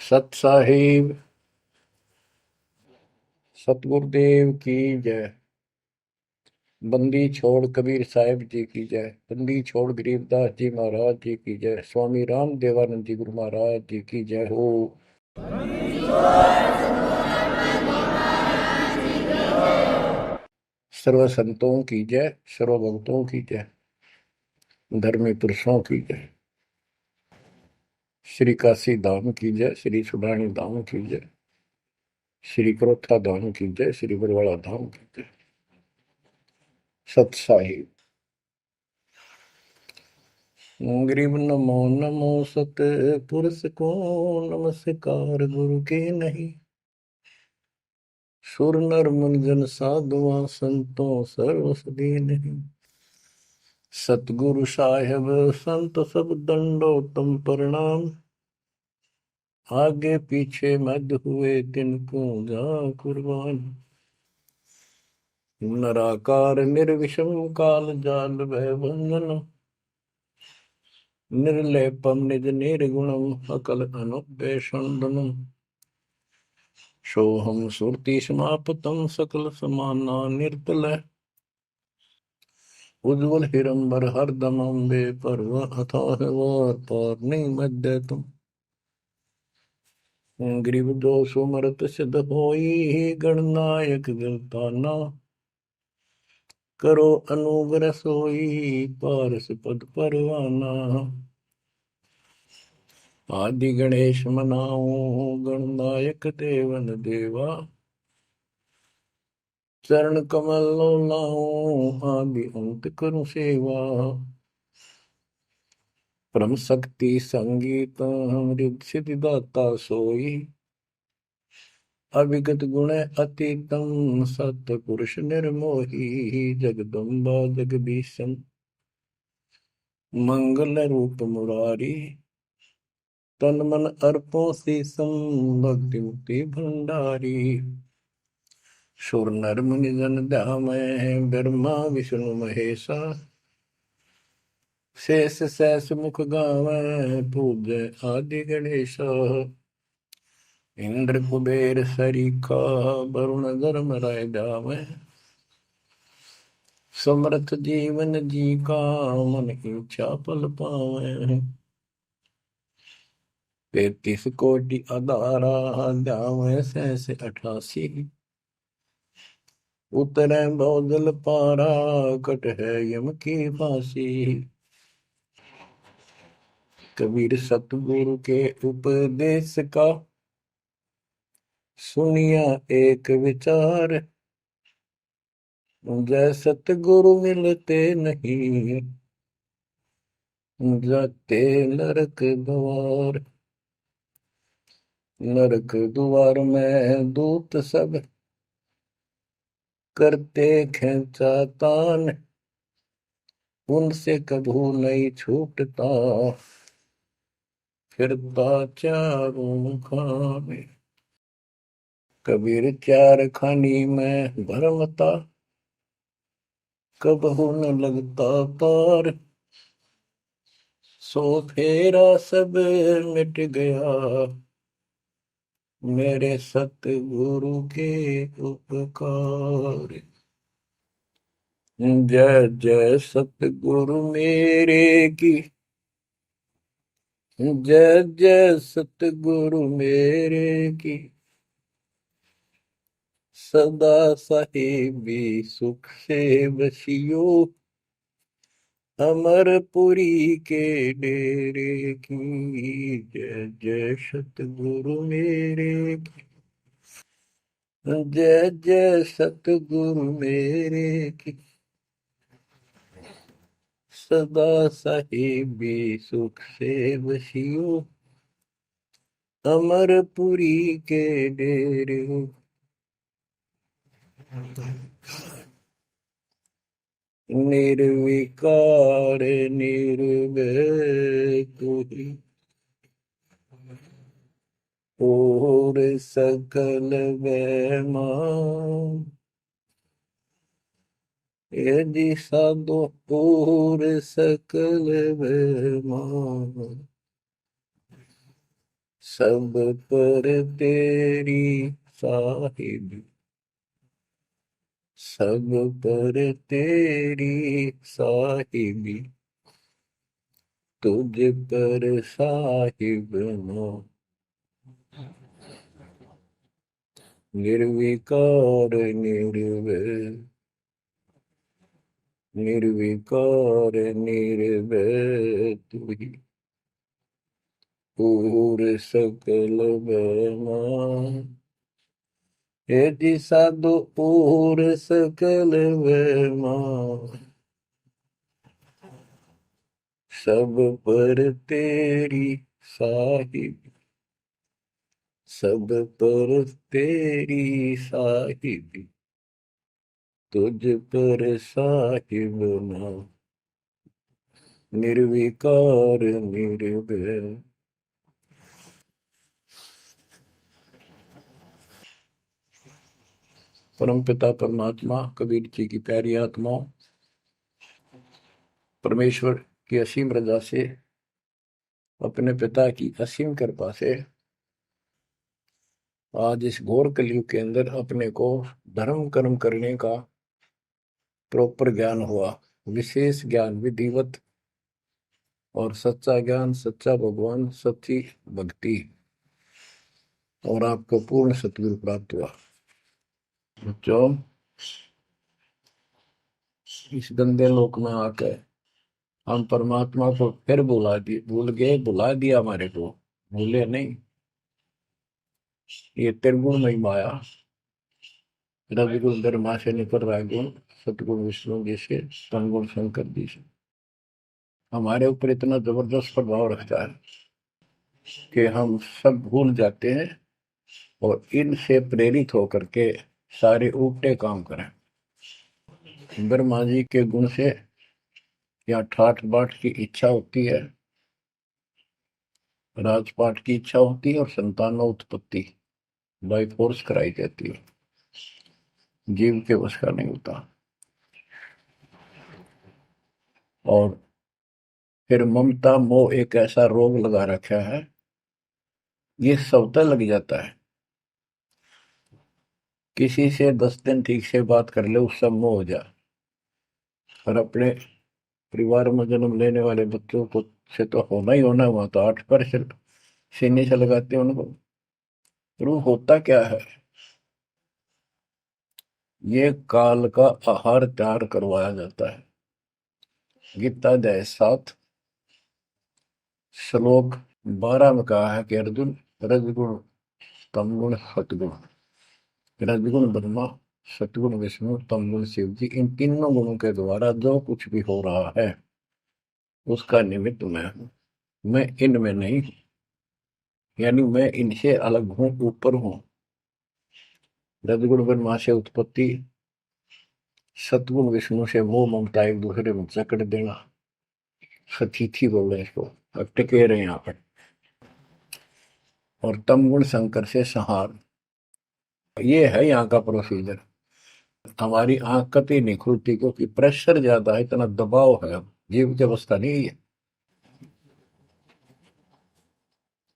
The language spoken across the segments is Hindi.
सत साहिब सतगुरुदेव की जय। बंदी छोड़ कबीर साहिब जी की जय। बंदी छोड़ गरीबदास जी महाराज जी की जय। स्वामी राम देवानंद जी गुरु महाराज जी की जय हो। सर्व संतों की जय, सर्व भक्तों की जय, धर्मी पुरुषों की जय। श्री काशी धाम की जय, श्री सुडानी धाम की जय, श्री क्रोथा धाम की जय, श्री बरवाड़ा धाम की जय। सत साहिब गरीब नमो नमो सत पुरुष को नमस्कार गुरु के नहीं। सुर नर मुनिजन साधुआ संतों सर्वस नहीं। सतगुरु साहेब संत सब दंडो तुम प्रणाम। आगे पीछे मध्य हुए तिनको जा कुर्बान। नराकार निर्विषम काल जाल भय बंधन। निर्लेपम निज निर्गुणम अकल अनुपेषण। सोहम सुरति समापतम सकल समाना निर्तल। उज्ज्वल हिरंबर हरदम अम्बे पर्व अथाह वार पार नहीं मध्य तुम। ग्रीव दोष मरत सिद्ध होई गणनायक गिरताना। करो अनुग्रह सोई पारस पद परवाना। आदि गणेश मनाओ गणनायक देवन देवा। चरण कमल लाओ आदि अंत करूं सेवा। परम शक्ति संगीत अमृत सिद्धि दाता सोई। अविगत गुण अतीतम सत पुरुष निर्मोही। जगदम्बा जगदीशन मंगल रूप मुरारी। तन मन अर्पो शीसम भक्ति मुक्ति भंडारी। सुर नर मुनि जन ध्यामय ब्रह्मा विष्णु महेशा। शेष सहस मुख गावै पूज्य आदि गणेशा। इंद्र कुबेर सरीखा वरुण धर्म राय जावै। समर्थ जीवन जी का मन इच्छा पल पावै। 33 कोटि अदारा जावै सहस 88। उतरै बहुजल पारा कट है यम की फांसी। कबीर सतगुरु के उपदेश का सुनिया एक विचार। जय सतगुरु मिलते नहीं जाते नरक द्वार। नरक द्वार में दूत सब करते खेचा तान। उनसे कभू नहीं छूटता फिरता चारों खाने। कबीर चार खानी में भरमता कबहू न लगता पार। सो फेरा सब मिट गया मेरे सतगुरु के उपकार। जय जय सतगुरु मेरे की। जय जय सतगुरु मेरे की। सदा साहिबी सुख से बसियो। अमरपुरी के डेरे की। जय जय सतगुरु मेरे की। जय जय सतगुरु मेरे की। सदा साहिबी सुख से बसियो। अमरपुरी के डेरे। निर्विकार निर्भय तू ही और सकल वैमा। यदि साधो और सकल वैमा। सब पर तेरी साहिब, सब पर तेरी साहिबी, तुझ पर साहिब नो, निर्विकार निर्भय, निर्विकार निर्भय तू ही, पूर सकल बेमा, हे जी साधु पूर सकल बेमा, सब पर तेरी साहिब, सब पर तेरी साहिबी, तुझ पर साहिब ना, निर्विकार निर्भय। परम पिता परमात्मा कबीर जी की प्यारी आत्माओं, परमेश्वर की असीम रजा से, अपने पिता की असीम कृपा से आज इस घोर कलयुग के अंदर अपने को धर्म कर्म करने का प्रॉपर ज्ञान हुआ, विशेष ज्ञान विधिवत, और सच्चा ज्ञान, सच्चा भगवान, सच्ची भक्ति, और आपको पूर्ण सतगुरु प्राप्त हुआ। जो इस गंदे लोक में आकर हम परमात्मा को फिर भुला दिए, भूल गए, भुला दिया हमारे को, भूले नहीं। ये त्रिगुण में माया, रजगुण धर्मा से निकल रहा गुण, सतगुण विष्णु जी से, तमगुण शंकर जी से हमारे ऊपर इतना जबरदस्त प्रभाव रखता है कि हम सब भूल जाते हैं और इनसे प्रेरित होकर के सारे उल्टे काम करें। ब्रह्मा जी के गुण से या ठाठ बाट की इच्छा होती है, राजपाट की इच्छा होती है, और संतानोत्पत्ति बाई फोर्स कराई जाती है, जीव के वश का नहीं होता। और फिर ममता मोह एक ऐसा रोग लगा रखा है, ये सबता लग जाता है। किसी से 10 दिन ठीक से बात कर ले, उससे मोह हो जा, और अपने परिवार में जन्म लेने वाले बच्चों को से तो होना ही होना, हुआ तो 8% सीने से लगाते हैं उनको। तो वो होता क्या है, ये काल का आहार तैयार करवाया जाता है। गीता अध्याय 7 श्लोक 12 में कहा है कि अर्जुन, रजगुण तमगुण सतगुण, रजगुण ब्रह्मा, सतगुण विष्णु, तमगुण शिव जी, इन तीनों गुणों के द्वारा जो कुछ भी हो रहा है उसका निमित्त मैं हूं, मैं इनमें नहीं हूं, यानी मैं इनसे अलग हूं, ऊपर हूं। रजगुण ब्रह्मा से उत्पत्ति, सतगुण विष्णु से मोह ममता एक दूसरे में जकड़ देना, सतीथी बोल रहे हैं इसको, अब टिके रहे यहाँ पर, और तमगुण शंकर से संहार। ये है यहाँ का प्रोसीजर। हमारी आंख कतई नहीं खुलती क्योंकि प्रेशर ज्यादा है, इतना दबाव है, जीव की अवस्था नहीं है।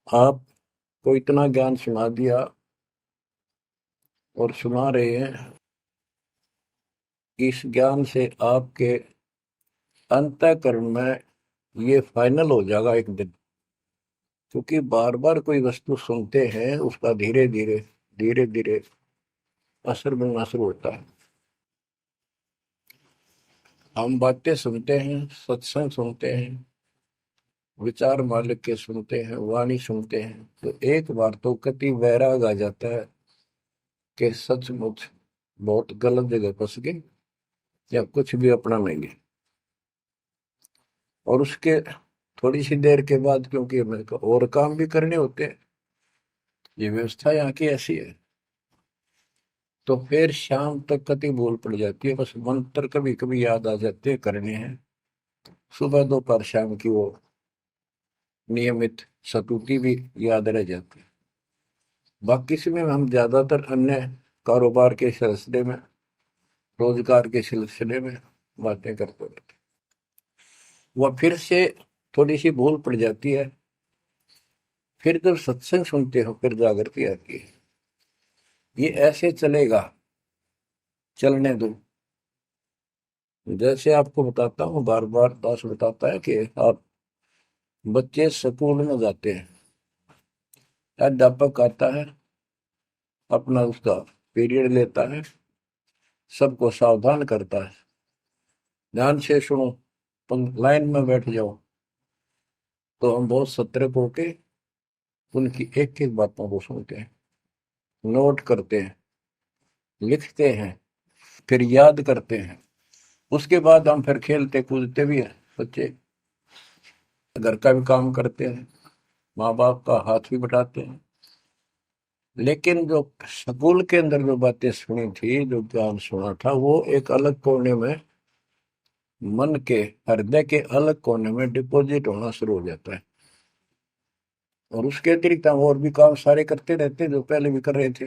आपको इतना ज्ञान सुना दिया और सुना रहे हैं, इस ज्ञान से आपके अंतःकरण में ये फाइनल हो जाएगा एक दिन। क्योंकि बार बार कोई वस्तु सुनते हैं, उसका धीरे धीरे धीरे धीरे असर बनना शुरू होता है। हम बातें सुनते हैं, सत्संग सुनते हैं, विचार मालिक के सुनते हैं, वाणी सुनते हैं, तो एक बार तो कति वैराग आ जाता है कि सचमुच बहुत गलत जगह फंस गए, या कुछ भी अपना लेंगे। और उसके थोड़ी सी देर के बाद, क्योंकि हमें और काम भी करने होते हैं, ये व्यवस्था यहाँ की ऐसी है, तो फिर शाम तक कति भूल पड़ जाती है, बस मंत्र कभी कभी याद आ जाते हैं करने हैं, सुबह दोपहर शाम की वो नियमित सतुति भी याद रह जाती है। बाकी समय हम ज्यादातर अन्य कारोबार के सिलसिले में, रोजगार के सिलसिले में बातें करते रहते, वह फिर से थोड़ी सी भूल पड़ जाती है, फिर जब सत्संग सुनते हो फिर जागृति आती है। ये ऐसे चलेगा, चलने दो। जैसे आपको बताता हूँ, बार बार दास बताता है कि आप बच्चे स्कूल में जाते हैं, अध्यापक आता है, अपना उसका पीरियड लेता है, सबको सावधान करता है, ध्यान से सुनो, लाइन में बैठ जाओ। तो हम बहुत सतर्क होके उनकी एक एक बातों को सुनते हैं, नोट करते हैं, लिखते हैं, फिर याद करते हैं। उसके बाद हम फिर खेलते कूदते भी हैं, बच्चे घर का भी काम करते हैं, माँ बाप का हाथ भी बटाते हैं। लेकिन जो स्कूल के अंदर जो बातें सुनी थी, जो ज्ञान सुना था, वो एक अलग कोने में, मन के हृदय के अलग कोने में डिपॉजिट होना शुरू हो जाता है। और उसके अतिरिक्त हम और भी काम सारे करते रहते हैं जो पहले भी कर रहे थे।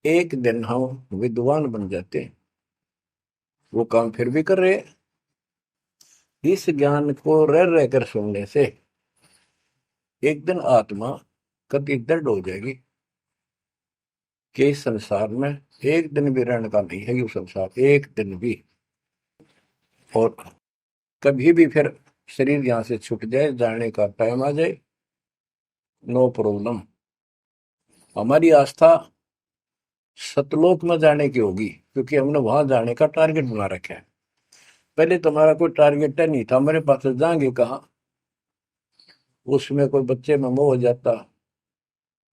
एक दिन हम विद्वान बन जाते हैं, वो काम फिर भी कर रहे हैं। इस ज्ञान को रह रहकर सुनने से एक दिन आत्मा कति दृढ़ हो जाएगी कि इस संसार में एक दिन भी रहने का नहीं है, ये संसार एक दिन भी। और कभी भी फिर शरीर यहां से छूट जाए, जाने का टाइम आ जाए, नो प्रॉब्लम। हमारी आस्था सतलोक में जाने की होगी, क्योंकि हमने वहां जाने का टारगेट बना रखा है। पहले तुम्हारा कोई टारगेट नहीं था, हमारे पास जाएंगे कहाँ। उसमें कोई बच्चे में मोह हो जाता,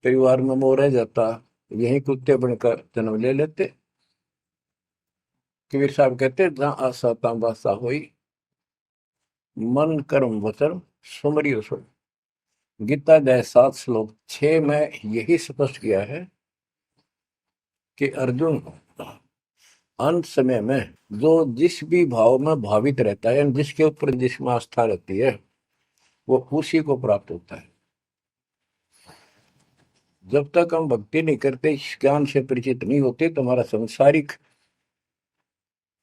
परिवार में मोह रह जाता, यही कुत्ते बनकर जन्म ले लेते। कबीर साहब कहते, जहां आशा तहां बासा हुई, मन कर्म वचन सुमरियो सो। गीता अध्याय 7 श्लोक 6 में यही स्पष्ट किया है कि अर्जुन, अंत समय में जो जिस भी भाव में भावित रहता है, जिसके ऊपर जिसमें आस्था रहती है, वो उसी को प्राप्त होता है। जब तक हम भक्ति नहीं करते, इस ज्ञान से परिचित नहीं होते, तो हमारा संसारिक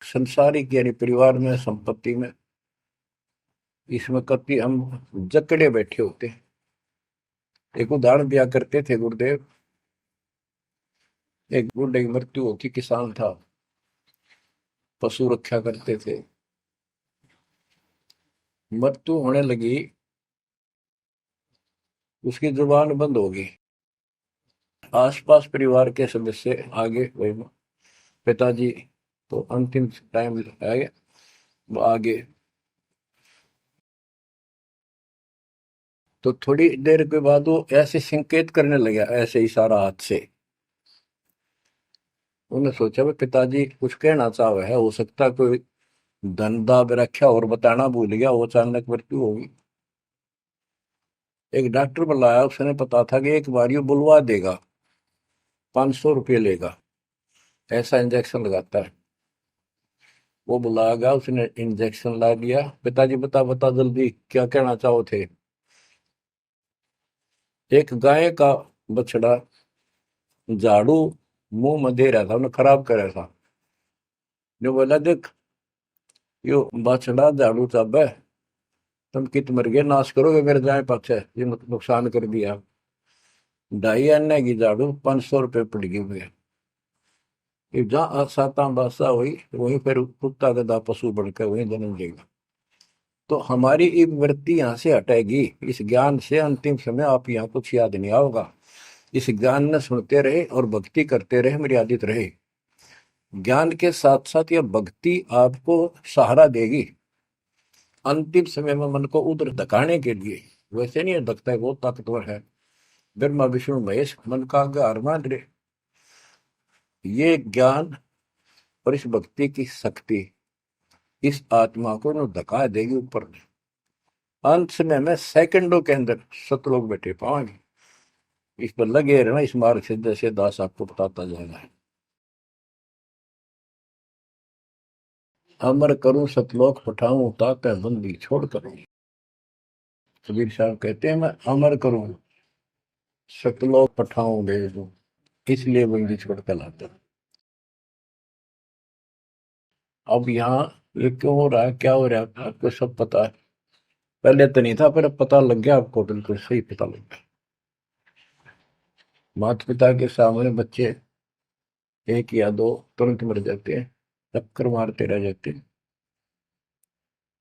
संसारिक यानी परिवार में, संपत्ति में, इसमें कभी हम जकड़े बैठे होते हैं। एक उदाहरण दिया करते थे गुरुदेव, एक बूढ़े की मृत्यु होती, किसान था, पशु रक्षा करते थे, मृत्यु होने लगी, उसकी जुबान बंद हो गई। आसपास परिवार के सदस्य आगे, वही पिताजी तो अंतिम टाइम आ गया, वो आगे। तो थोड़ी देर के बाद वो ऐसे संकेत करने लगा, ऐसे इशारा हाथ से। उन्होंने सोचा भाई पिताजी कुछ कहना चाह रहे है, हो सकता कोई धन दाब रखा और बताना भूल गया, वो अचानक मृत्यु होगी। एक डॉक्टर बुलाया, उसने पता था कि एक बार ये बुलवा देगा, 500 रुपये लेगा, ऐसा इंजेक्शन लगाता है। वो बुलाया गया, उसने इंजेक्शन ला दिया। पिताजी बता बता जल्दी क्या कहना चाहो थे। एक गाय का बछड़ा झाड़ू मुंह में दे रहा था, उन्हें खराब कर रहा था। जो बोला, देख यो बछड़ा झाड़ू चाबे, तुम कित मर गए, नाश करोगे मेरे गाय पाछे, ये नुकसान कर दिया। 2.5 आने की झाड़ू 500 रुपये पड़ गई हुए। जहाँ साता बासा हुई, वहीं पर कुत्ता गधा पशु बढ़कर वहीं जन्म लेगा। तो हमारी ये वृत्ति यहाँ से हटेगी, इस ज्ञान से अंतिम समय आप यहाँ कुछ याद नहीं आओगा। इस ज्ञान में सुनते रहे और भक्ति करते रहे, मर्यादित रहे। ज्ञान के साथ साथ यह भक्ति आपको सहारा देगी अंतिम समय में, मन को उधर धकाने के लिए। वैसे नहीं धकता है, बहुत ताकतवर है, ब्रह्मा विष्णु महेश मन का आधार मान रहे। ये ज्ञान और इस भक्ति की शक्ति इस आत्मा को न धका देगी ऊपर। अंत समय में सेकंडों के अंदर सतलोक बैठे पाएंगे। इस पर लगे रहना, इस मार्ग से जैसे दास आपको बताता जाएगा। अमर करूं सतलोक पठाऊं, ताकि बंदी छोड़ करूं। कबीर साहब कहते हैं, मैं अमर करूं सतलोक पठाऊं भेज दूं, इसलिए बंदी छोड़ कर लाता। अब यहाँ ये क्यों हो रहा है, क्या हो रहा है, आपको सब पता है। पहले तो नहीं था, पर अब पता लग गया आपको, बिल्कुल सही पता लग गया। माता पिता के सामने बच्चे एक या दो तुरंत मर जाते हैं, चक्कर मारते रह जाते हैं,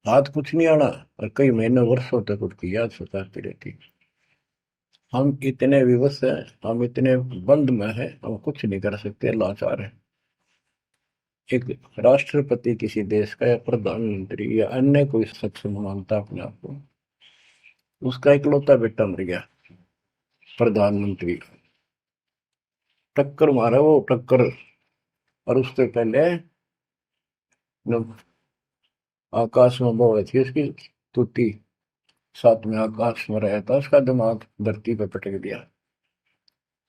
हाथ कुछ नहीं आना, और कई महीने वर्षों तक उसकी याद सताती रहती है। हम इतने विवश हैं, हम इतने बंद में हैं, हम कुछ नहीं कर सकते, लाचार हैं। एक राष्ट्रपति किसी देश का, या प्रधानमंत्री, या अन्य कोई सक्षम मानता अपने आप को, उसका इकलौता बेटा मर गया, प्रधानमंत्री, टक्कर मारा वो, टक्कर। और उससे पहले जब आकाश में वो हुई थी उसकी तुती, साथ में आकाश में रहा था, उसका दिमाग धरती पे पटक दिया।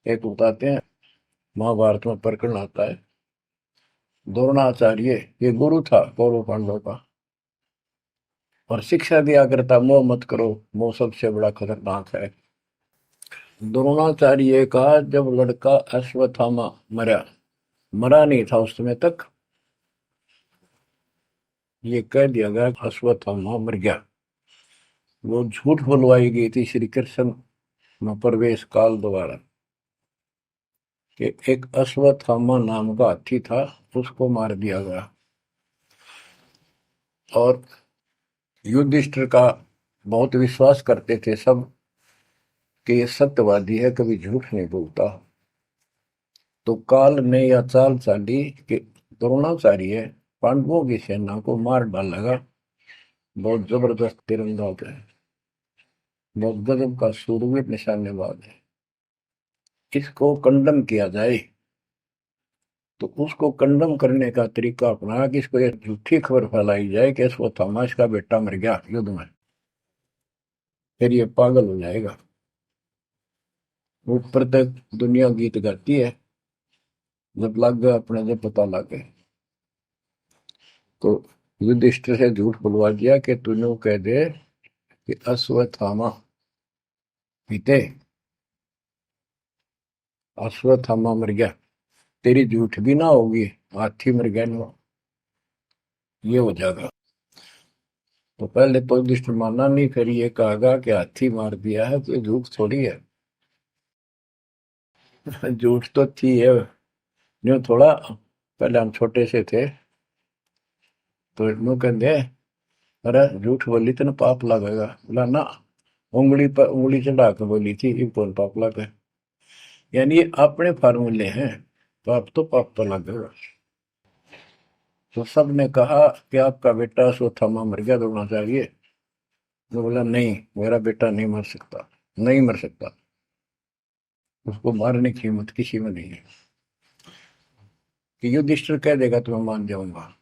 एक बताते हैं, महाभारत में प्रकरण आता है, द्रोणाचार्य, ये गुरु था कौरव पांडव का, और शिक्षा दिया करता, मोह मत करो, मोह सबसे बड़ा खतरनाक है। द्रोणाचार्य का जब लड़का अश्वत्थामा मरा, मरा नहीं था उस समय तक, ये कह दिया गया अश्वत्थामा मर गया। वो झूठ बुलवाई गई थी श्री कृष्ण में प्रवेश काल द्वारा, कि एक अश्वत्थामा नाम का हाथी था, उसको मार दिया गया। और युधिष्ठिर का बहुत विश्वास करते थे सब, कि ये सत्यवादी है, कभी झूठ नहीं बोलता। तो काल ने यह चाल चाली कि द्रोणाचार्य पांडवों की सेना को मार डालेगा। बहुत जबरदस्त तीरंदाज है, बहुत गजब का शूरवीर निशानेबाज है, इसको कंडम किया जाए। तो उसको कंडम करने का तरीका अपनाया कि इसको एक झूठी खबर फैलाई जाए कि इसको थॉमस का बेटा मर गया युद्ध में, फिर ये पागल हो जाएगा। ऊपर तक दुनिया गीत गाती है, जब लग गया अपने, जब पता लग गया, तो युधिष्ठिर से झूठ बुलवा दिया कि तूने कह दे कि अश्वत्थामा पीते, अश्वत्थामा मर गया, तेरी झूठ भी ना होगी, हाथी मर गया ना, ये हो जाएगा। तो पहले तो युधिष्ठिर माना नहीं, फिर ये कहा कि हाथी मार दिया है, तो झूठ थोड़ी है। झूठ तो थी है, जो थोड़ा, पहले हम छोटे से थे, तो यूं कहते, अरे झूठ बोली तो ना पाप लगेगा, बोला ना, उंगली पर उंगली चढ़ा के बोली थी, ये कौन पाप लगे। यानी ये अपने फार्मूले हैं, पाप तो लगेगा। तो सब ने कहा कि आपका बेटा अश्वत्थामा मर गया, दौड़ना चाहिए। तो बोला नहीं, मेरा बेटा नहीं मर सकता, नहीं मर सकता, उसको मारने की हिम्मत किसी में नहीं है। कि युधिष्ठिर कह देगा तो मैं मान जाऊंगा।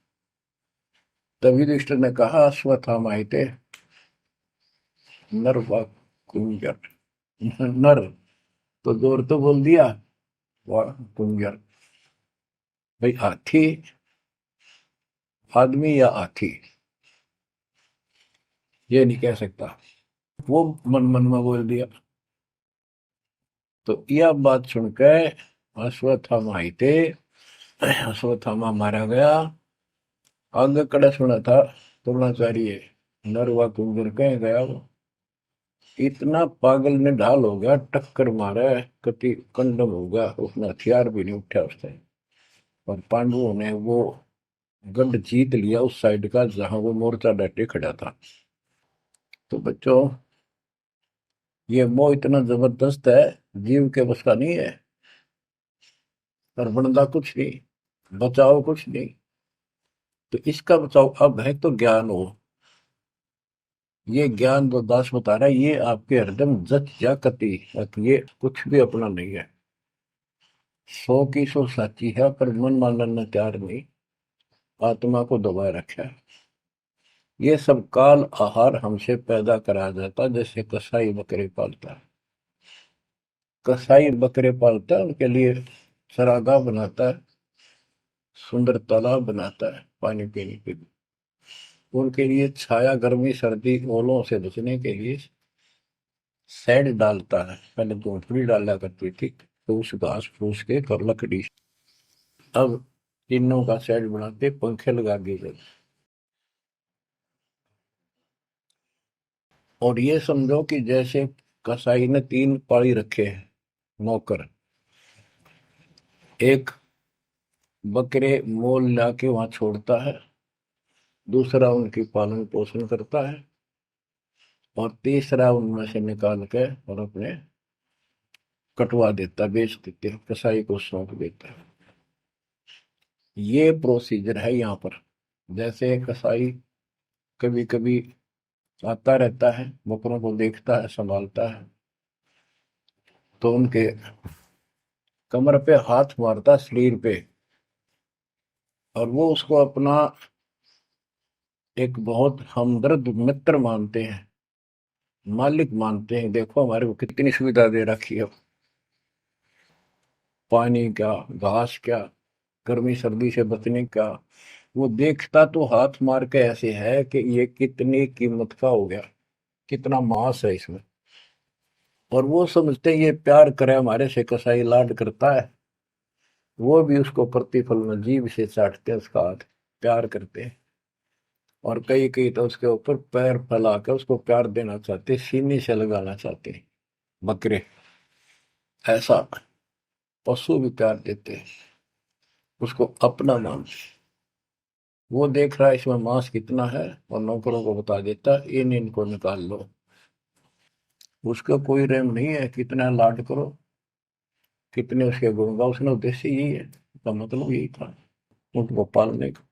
तब युधिष्ठिर ने कहा, अश्वत्थामा थे नर व कुंजर, नर तो जोर तो बोल दिया, व कुंजर, भाई हाथी आदमी या हाथी, ये नहीं कह सकता, वो मन मन में बोल दिया। तो यह बात सुनकर अश्वत्थामा आई थे, अश्वत्थामा मारा गया। आगे कड़ा सुना था द्रोणाचार्य, नरवा कुंजर कह गया वो, इतना पागल ने ढाल हो गया, टक्कर मारा, कति कंडम हो गया, उसने हथियार भी नहीं उठा उसने। और पांडवों ने वो गढ़ जीत लिया उस साइड का जहां वो मोर्चा डटे खड़ा था। तो बच्चों, ये मोह इतना जबरदस्त है, जीव के बस का नहीं है। और बनता कुछ नहीं, बचाओ कुछ नहीं। तो इसका बचाओ अब है तो ज्ञान हो, ये ज्ञान जो दास बता रहा है, ये आपके हृदय में जच जा कति, ये कुछ भी अपना नहीं है। 100 की 100 साची है, पर मन मानने तैयार नहीं, आत्मा को दबाए रखा है। ये सब काल आहार हमसे पैदा कराया जाता, जैसे कसाई बकरे पालता है। कसाई बकरे पालता है, उनके लिए चरागाह बनाता है, सुंदर तालाब बनाता है पानी पीने के लिए, उनके लिए छाया, गर्मी, सर्दी, ओलों से बचने के लिए शेड डालता है। पहले झोंपड़ी डाला करती थी, तो उस घास फूस के और लकड़ी, अब तीनों का शेड बनाते, पंखे लगा दिए। और ये समझो कि जैसे कसाई ने 3 पाली रखे हैं नौकर, एक बकरे मोल लाके वहां छोड़ता है, दूसरा उनकी पालन पोषण करता है, और तीसरा उनमें से निकाल के और अपने कटवा देता, बेच देते हैं, कसाई को सौंप देता है। ये प्रोसीजर है यहाँ पर। जैसे कसाई कभी कभी आता रहता है, बकरों को देखता है, संभालता है, तो उनके कमर पे हाथ मारता, शरीर पे, और वो उसको अपना एक बहुत हमदर्द मित्र मानते हैं, मालिक मानते हैं। देखो हमारे को कितनी सुविधा दे रखी है, पानी क्या, घास क्या, गर्मी सर्दी से बचने का। वो देखता तो हाथ मार के ऐसे है कि ये कितनी कीमत का हो गया, कितना मांस है इसमें। और वो समझते हैं ये प्यार करे हमारे से, कसाई लाड करता है, वो भी उसको प्रतिफल में जीभ से चाटते हैं उसका हाथ, प्यार करते हैं। और कई कई तो उसके ऊपर पैर फैला कर उसको प्यार देना चाहते, सीने से लगाना चाहते हैं बकरे। ऐसा पशु भी प्यार देते हैं, उसको अपना मान। वो देख रहा है इसमें मांस कितना है, और नौकरों को बता देता है इन इनको निकाल लो। उसका कोई रहम नहीं है, कितना लाड करो, कितने उसके गुण गाओ। उसने उद्देश्य यही है, उसका मतलब यही था, उनको पालने का।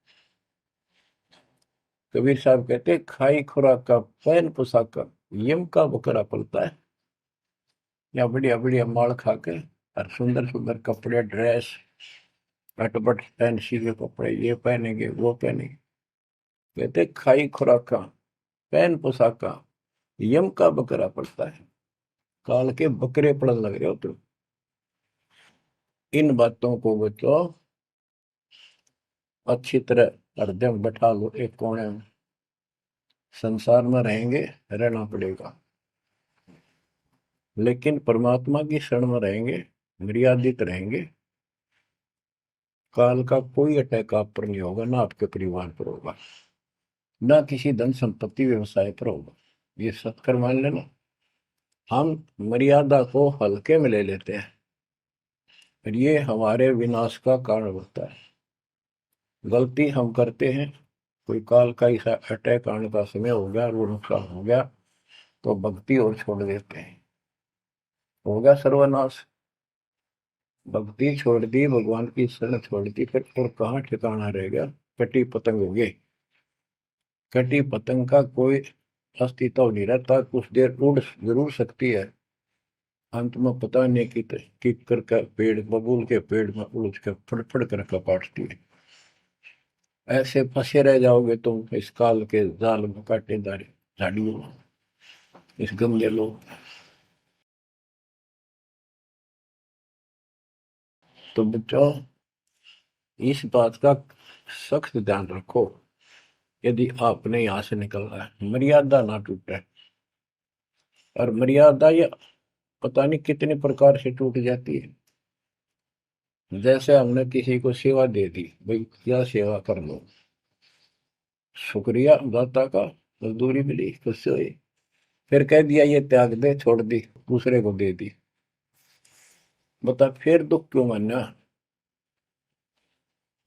कबीर साहब कहते खाई खुराक का पैन पोशाक का यम का बकरा पलता है। या बढ़िया बढ़िया माल खा के और सुंदर सुंदर कपड़े, ड्रेस, कटपट फैंसी के कपड़े, ये पहनेंगे वो पहनेंगे। कहते खाई खुराक का पैन पोशाक का यम का बकरा पड़ता है। काल के बकरे पड़न लग रहे हो तुम। इन बातों को बच्चों अच्छी तरह हृदय में बैठा लो, एक कोने में। संसार में रहेंगे, रहना पड़ेगा, लेकिन परमात्मा की शरण में रहेंगे, मर्यादित रहेंगे। काल का कोई अटैक आप पर नहीं होगा, ना आपके परिवार पर होगा, ना किसी धन संपत्ति व्यवसाय पर होगा। ये सत्कर मान लेना। हम मर्यादा को हल्के में ले लेते हैं, और ये हमारे विनाश का कारण होता है। गलती हम करते हैं, कोई काल का ऐसा अटैक आने का समय हो गया और वो नुकसान हो गया, तो भक्ति और छोड़ देते हैं, हो गया सर्वनाश। भक्ति छोड़ दी, भगवान की शरण छोड़ दी, फिर और कहाँ ठिकाना रह गया। कटी पतंग हो गई। कटी पतंग का कोई अस्तित्व नहीं रहता, कुछ देर उड़ जरूर सकती है, अंत में पता नहीं कि कर का पेड़, बबूल के पेड़ में उड़ के फड़फड़ कर कपाटती है। ऐसे फंसे रह जाओगे तुम इस काल के जाल में, कांटेदार झाड़ियों में, इस गंदे लोग। तो बच्चों इस बात का सख्त ध्यान रखो, यदि आपने यहाँ से निकलना है, मर्यादा ना टूटे। और मर्यादा ये पता नहीं कितने प्रकार से टूट जाती है। जैसे हमने किसी को सेवा दे दी, भाई क्या सेवा कर लो, शुक्रिया दाता का, मजदूरी मिली, खुशी हुई, फिर कह दिया ये त्याग दे, छोड़ दी, दूसरे को दे दी। बता फिर दुख क्यों मानना,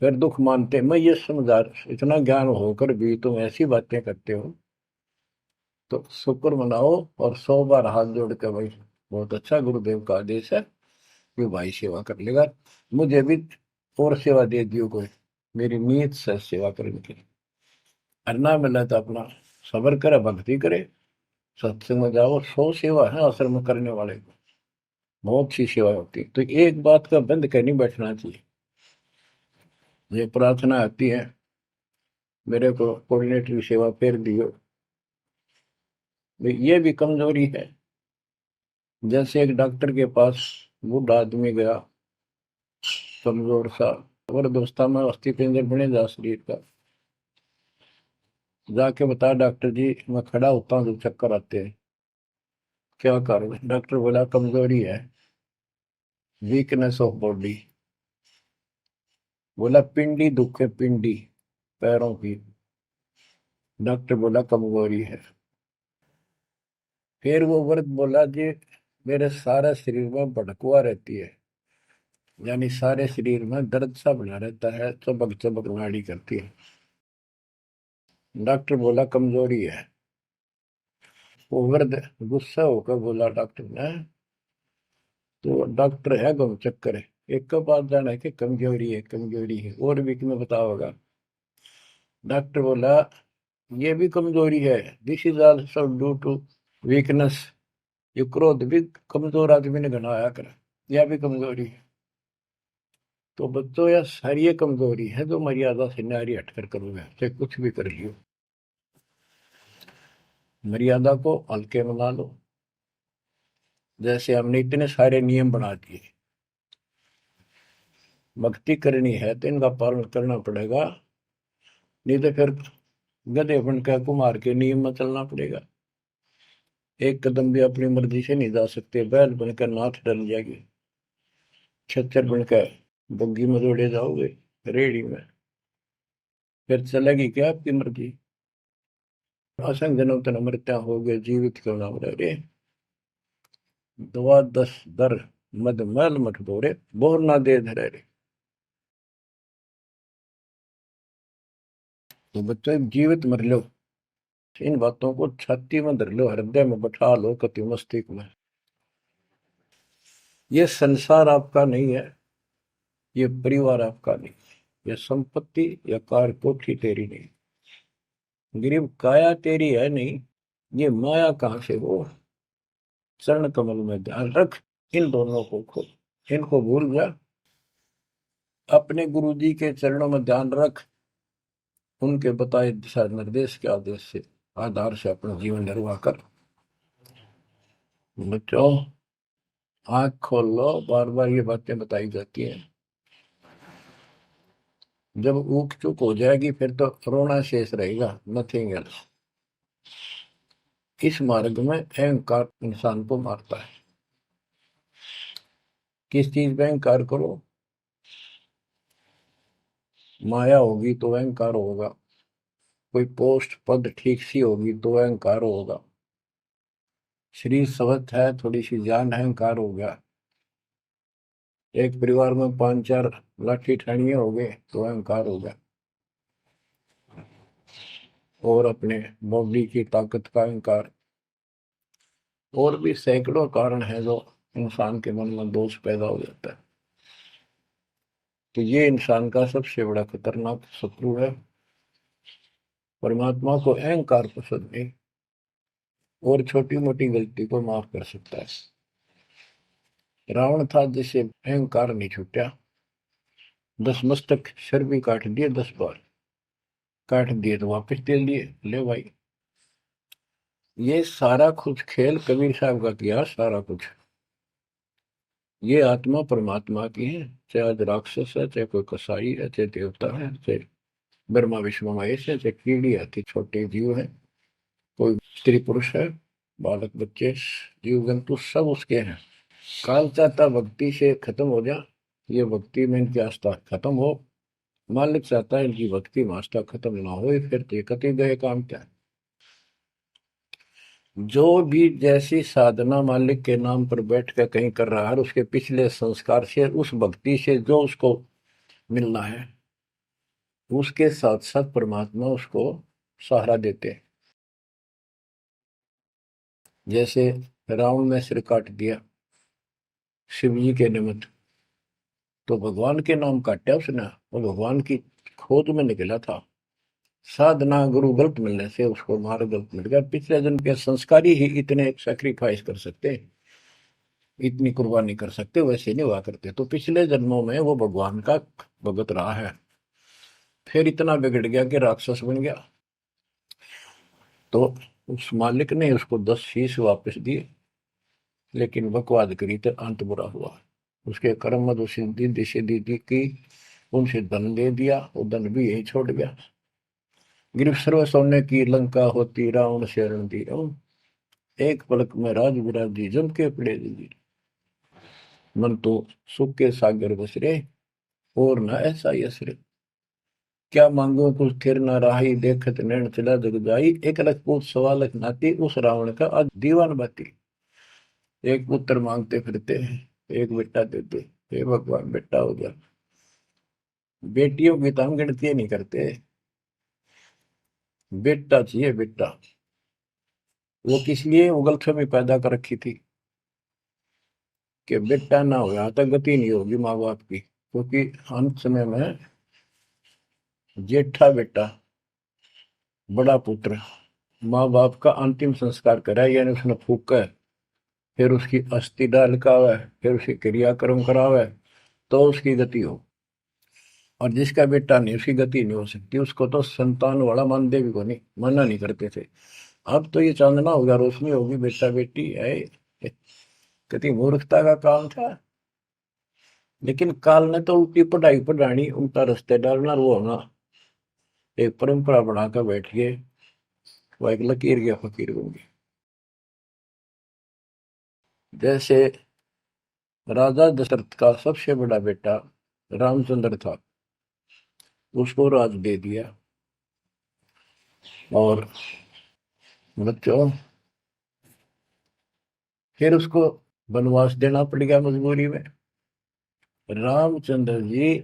फिर दुख मानते। मैं ये समझा, इतना ज्ञान होकर भी तुम ऐसी बातें करते हो, तो शुक्र मनाओ और 100 बार हाथ जोड़ के, भाई बहुत अच्छा, गुरुदेव का आदेश है कि भाई सेवा कर लेगा, मुझे भी और सेवा दे दियो कोई, मेरी नीयत से सेवा करने की। अन्ना मिला तो अपना सबर करे, भक्ति करे, सत्संग में जाओ। 100 सेवा है आश्रम में करने वाले को, बहुत सी सेवा होती है। तो एक बात का बंद कर नहीं बैठना चाहिए। ये प्रार्थना आती है, मेरे को कोऑर्डिनेटर की सेवा फेर दियो, ये भी कमजोरी है। जैसे एक डॉक्टर के पास बूढ़ा आदमी गया, कमजोर सा, जबरदस्ता में अस्थि पिंजर बने जा शरीर का, जाके बता डॉक्टर जी मैं खड़ा होता हूँ तो चक्कर आते हैं, क्या कारण है? डॉक्टर बोला कमजोरी है, वीकनेस ऑफ बॉडी। बोला पिंडी दुख है, पिंडी, पैरों की। डॉक्टर बोला कमजोरी है। फिर वो व्रत बोला जी, मेरे सारे शरीर में भड़कुआ रहती है, यानी सारे शरीर में दर्द सा बना रहता है, चबक चबक नाड़ी करती है। डॉक्टर बोला कमजोरी है। वो वृद्ध गुस्सा होकर बोला डॉक्टर ने, तो डॉक्टर है गम चक्कर है, एक का बात जाना है कि कमजोरी है, कमजोरी है, और भी तुम्हें पता होगा। डॉक्टर बोला ये भी कमजोरी है, this is also due to weakness. ये क्रोध भी कमजोर आदमी ने घनाया कर, यह भी कमजोरी है। तो बच्चों यह सारी ये कमजोरी है जो मर्यादा से नारी हटकर करोगे, चाहे कुछ भी कर लियो। मर्यादा को हल्के में ना लो। जैसे हमने इतने सारे नियम बना दिए, भक्ति करनी है तो इनका पालन करना पड़ेगा, नहीं तो फिर गधे बनकर कुमार के नियम में चलना पड़ेगा। एक कदम भी अपनी मर्जी से नहीं जा सकते, बैल बनकर नाथ डल जाएगी, खच्चर बनकर बग्गी में दौड़े जाओगे, रेडी में, फिर चलेगी क्या आपकी मर्जी। असंग जन्म तन मृत्या हो गए, जीवित क्यों नाम रह रे, दवा दस दर मद मैल मठ बोरे, बोर ना दे धरे रे। तो बच्चों जीवित मर लो, इन बातों को छाती में धर लो, हृदय में बैठा लो, कति मस्तिष्क में। ये संसार आपका नहीं है, ये परिवार आपका नहीं, ये संपत्ति या कार कोठी तेरी नहीं, गरीब काया तेरी है नहीं, ये माया कहां से हो। चरण कमल में ध्यान रख, इन दोनों को खो, इनको भूल जा, अपने गुरु जी के चरणों में ध्यान रख, उनके बताए दिशा निर्देश के आदेश से आधार से अपना जीवन निर्वाह कर। बच्चों आंख खोल लो, बार बार ये बातें बताई जाती हैं। जब ऊक चुक हो जाएगी फिर तो रोना शेष रहेगा, नथिंग एल्स। इस मार्ग में अहंकार इंसान को मारता है। किस चीज में अहंकार करो, माया होगी तो अहंकार होगा, कोई पोस्ट पद ठीक सी होगी तो अहंकार होगा, शरीर स्वस्थ है, थोड़ी सी जान, अहंकार हो गया, एक परिवार में 5-4 लाठी ठाणिये हो गए तो अहंकार हो गया, और अपने बॉडी की ताकत का अहंकार। और भी सैकड़ों कारण है जो इंसान के मन में दोष पैदा हो जाता है। तो ये इंसान का सबसे बड़ा खतरनाक शत्रु है। परमात्मा को अहंकार पसंद नहीं, और छोटी मोटी गलती को माफ कर सकता है। रावण था जिसे अहंकार नहीं छूटा, 10 मस्तक सर भी काट दिए, 10 बार काट दिए तो वापस दे दिए, ले भाई। ये सारा कुछ खेल कबीर साहब का किया, सारा कुछ। ये आत्मा परमात्मा की है, चाहे आज राक्षस है, चाहे कोई कसाई है, चाहे देवता है, चाहे ब्रह्मा विष्णु महेश है, चाहे कीड़ी आती छोटे जीव है, कोई स्त्री पुरुष है, बालक बच्चे, जीव जंतु सब उसके हैं। काल चाहता भक्ति से खत्म हो जा, ये भक्ति में इनकी आस्था खत्म हो, मालिक चाहता है इनकी भक्ति में आस्था खत्म ना हो, फिर तो कति गए काम क्या है। जो भी जैसी साधना मालिक के नाम पर बैठ कर कहीं कर रहा है, उसके पिछले संस्कार से, उस भक्ति से जो उसको मिलना है, उसके साथ साथ परमात्मा उसको सहारा देते हैं। जैसे रावण ने सिर काट दिया शिव जी के निमित्त, तो भगवान के नाम काटा उसने, वो भगवान की खोज में निकला था। साधना गुरु गलत मिलने से उसको मार्ग गलत मिल गया, पिछले जन्म के संस्कारी ही इतने सेक्रीफाइस कर सकते, इतनी कुर्बानी कर सकते, वैसे नहीं हुआ करते। तो पिछले जन्मों में वो भगवान का भगत रहा है, फिर इतना बिगड़ गया कि राक्षस बन गया। तो उस मालिक ने उसको 10 शीश वापस दिए, लेकिन बकवाद करी तो अंत बुरा हुआ। उसके कर्म मद सिद्धि सिद्धि की, उनसे धन दे दिया, वो धन भी यही छोड़ गया। गिरफ्त सर्व सोने की लंका होती, रावण शरण दी, एक पलक में राज विराजी, जम के पड़े दी, मन तो सुख के सागर बसरे, और न ऐसा यसरे। क्या मांगो कुछ थिर न राही, देखत नैन चला जग जाई, 1 लाख पूत 1.25 लाख नाती, उस रावण का आज दीवान बाती। एक पुत्र मांगते फिरते हैं, एक बेटा देते, हे भगवान बेटा हो गया। बेटियों की तो हम गिनती नहीं करते, बेटा चाहिए बेटा। वो किस लिए उगलछमी पैदा कर रखी थी कि बेटा ना हो, यहाँ तक गति नहीं होगी माँ बाप की, क्योंकि अंत समय में जेठा बेटा, बड़ा पुत्र, माँ बाप का अंतिम संस्कार कराए, यानी उसने फूका है, फिर उसकी अस्थि डाल का है, फिर उसकी क्रियाक्रम करावे, तो उसकी गति हो। और जिसका बेटा नहीं, उसकी गति नहीं हो सकती, उसको तो संतान वाला मानते भी को नहीं, मना नहीं करते थे। अब तो ये चांदना होगा, रोशनी होगी, बेटा बेटी है, कितनी मूर्खता का काम था। लेकिन काल ने तो उल्टी पढ़ाई पढ़ानी, उल्टा रास्ते डालना, वो होना, एक परंपरा बनाकर बैठ गए, वो एक लकीर के फकीर होंगे। जैसे राजा दशरथ का सबसे बड़ा बेटा रामचंद्र था, उसको राज दे दिया, और बच्चों फिर उसको वनवास देना पड़ गया मजबूरी में। रामचंद्र जी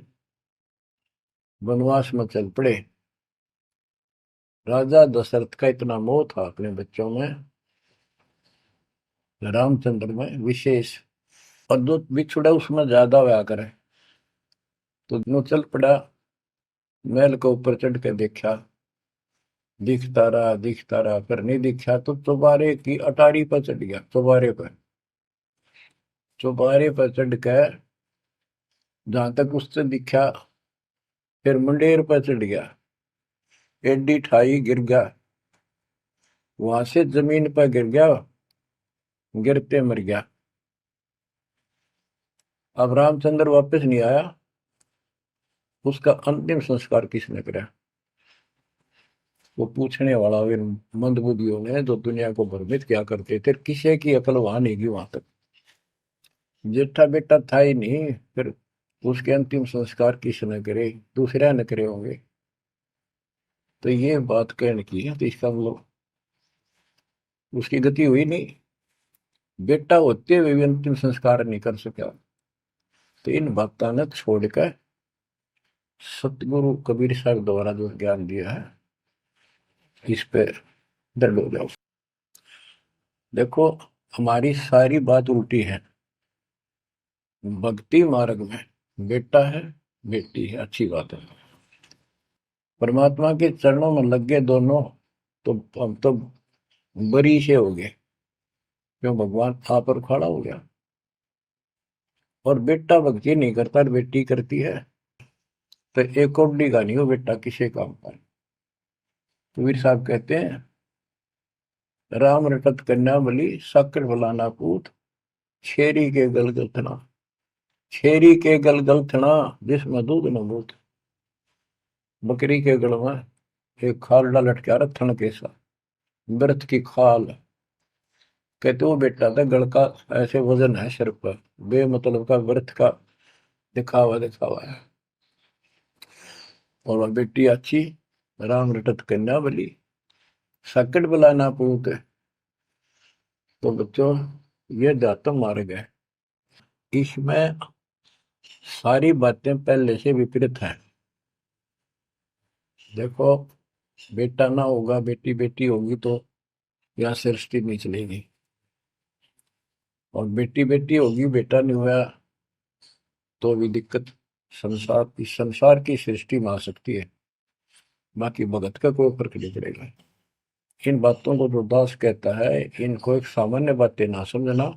वनवास में चल पड़े। राजा दशरथ का इतना मोह था अपने बच्चों में, रामचंद्र में विशेष, और जो बिछुड़ा उसमें ज्यादा हुआ करे, तो नो चल पड़ा, महल के ऊपर चढ़ के देखा, दिखता रहा, पर नहीं दिखा, तो चौबारे की अटारी पर चढ़ गया, चौबारे पर चढ़ के जहां तक उससे दिखा, फिर मुंडेर पर चढ़ गया, एडी ठाई गिर गया, वहां से जमीन पर गिर गया, गिरते मर गया। अब रामचंद्र वापस नहीं आया, उसका अंतिम संस्कार किसने करा? वो पूछने वाला वे मंदबुद्धियों ने, जो दुनिया को भ्रमित क्या करते थे, किसी की अकल वहां नहीं गई, वहां तक जेठा बेटा था ही नहीं, फिर उसके अंतिम संस्कार किसने करे? दूसरा न करे होंगे। तो ये बात कहने की है, तो इसका मतलब उसकी गति हुई नहीं, बेटा होते हुए भी अंतिम संस्कार नहीं कर सका। तो इन बातों ने छोड़कर सतगुरु कबीर साहब द्वारा जो ज्ञान दिया है, इस पे दृढ़ हो जाओ। देखो, हमारी सारी बात उल्टी है। भक्ति मार्ग में बेटा है, बेटी है, अच्छी बात है, परमात्मा के चरणों में लग गए दोनों, तो हम तो बरी से हो गए, क्यों? भगवान आप पर खड़ा हो गया। और बेटा भक्ति नहीं करता, बेटी करती है, तो एक कौडी का नहीं हो बेटा, किसी काम का। कबीर साहब कहते हैं, राम रटत कन्या बलि, साकर फलाना पूत, छेरी के गलगल थना, छेरी के गलगल थना, जिसमें दूध न बूत। बकरी के गल में एक खाल लटका रहा, थन के साथ, व्रत की खाल। कहते वो बेटा था, गल का ऐसे वजन है सिर पर, बेमतलब का व्रत का दिखावा दिखावा है। और वह बेटी अच्छी, राम रटत कन्या बली, सकट बलाना पूत। तो बच्चों, ये दातम मार्ग है, इसमें सारी बातें पहले से विपरीत हैं। देखो, बेटा ना होगा, बेटी बेटी होगी, तो यहाँ सृष्टि नहीं चलेगी, और बेटी बेटी होगी, बेटा नहीं हुआ, तो भी दिक्कत संसार की सृष्टि में आ सकती है। बाकी भगत का कोई फर्क नहीं पड़ेगा। इन बातों को जो दास कहता है, इनको एक सामान्य बातें ना समझना,